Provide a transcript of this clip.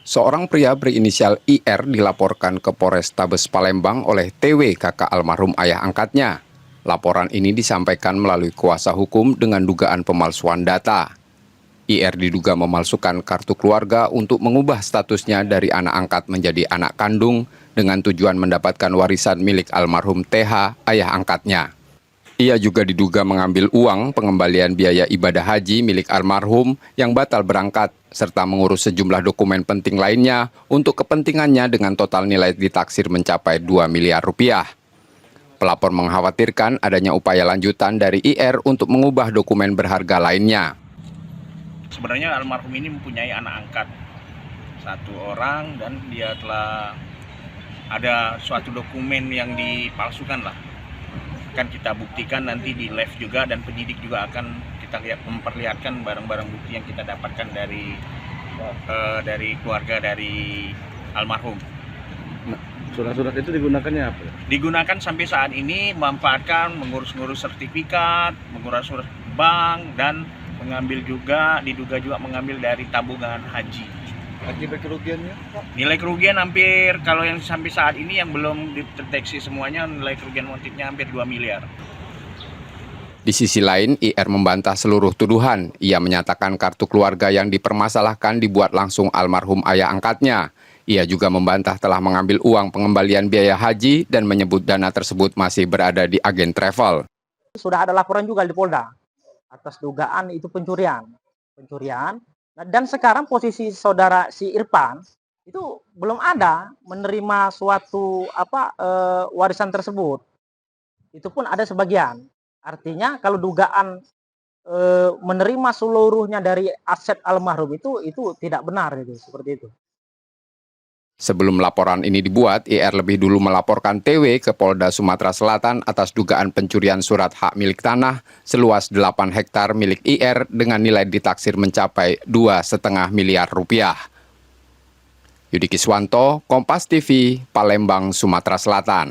Seorang pria berinisial IR dilaporkan ke Polrestabes Palembang oleh TW, kakak almarhum ayah angkatnya. Laporan ini disampaikan melalui kuasa hukum dengan dugaan pemalsuan data. IR diduga memalsukan kartu keluarga untuk mengubah statusnya dari anak angkat menjadi anak kandung dengan tujuan mendapatkan warisan milik almarhum TH, ayah angkatnya. Ia juga diduga mengambil uang pengembalian biaya ibadah haji milik almarhum yang batal berangkat, serta mengurus sejumlah dokumen penting lainnya untuk kepentingannya dengan total nilai ditaksir mencapai 2 miliar rupiah. Pelapor mengkhawatirkan adanya upaya lanjutan dari IR untuk mengubah dokumen berharga lainnya. Sebenarnya almarhum ini mempunyai anak angkat satu orang dan dia telah ada suatu dokumen yang dipalsukan lah. Akan kita buktikan nanti di live juga, dan penyidik juga akan kita memperlihatkan barang-barang bukti yang kita dapatkan dari keluarga dari almarhum. Surat-surat itu digunakannya apa? Digunakan sampai saat ini memanfaatkan mengurus-ngurus sertifikat, mengurus surat bank, dan diduga juga mengambil dari tabungan haji. Akibat kerugiannya? Nilai kerugian hampir, kalau yang sampai saat ini yang belum dideteksi semuanya, nilai kerugian motifnya hampir 2 miliar. Di sisi lain, IR membantah seluruh tuduhan. Ia menyatakan kartu keluarga yang dipermasalahkan dibuat langsung almarhum ayah angkatnya. Ia juga membantah telah mengambil uang pengembalian biaya haji dan menyebut dana tersebut masih berada di agen travel. Sudah ada laporan juga di Polda atas dugaan itu pencurian. Dan sekarang posisi saudara si Irfan itu belum ada menerima suatu warisan tersebut. Itu pun ada sebagian. Artinya kalau dugaan menerima seluruhnya dari aset almarhum itu tidak benar, gitu, seperti itu. Sebelum laporan ini dibuat, IR lebih dulu melaporkan TW ke Polda Sumatera Selatan atas dugaan pencurian surat hak milik tanah seluas 8 hektar milik IR dengan nilai ditaksir mencapai 2,5 miliar rupiah. Yudi Kiswanto, Kompas TV, Palembang, Sumatera Selatan.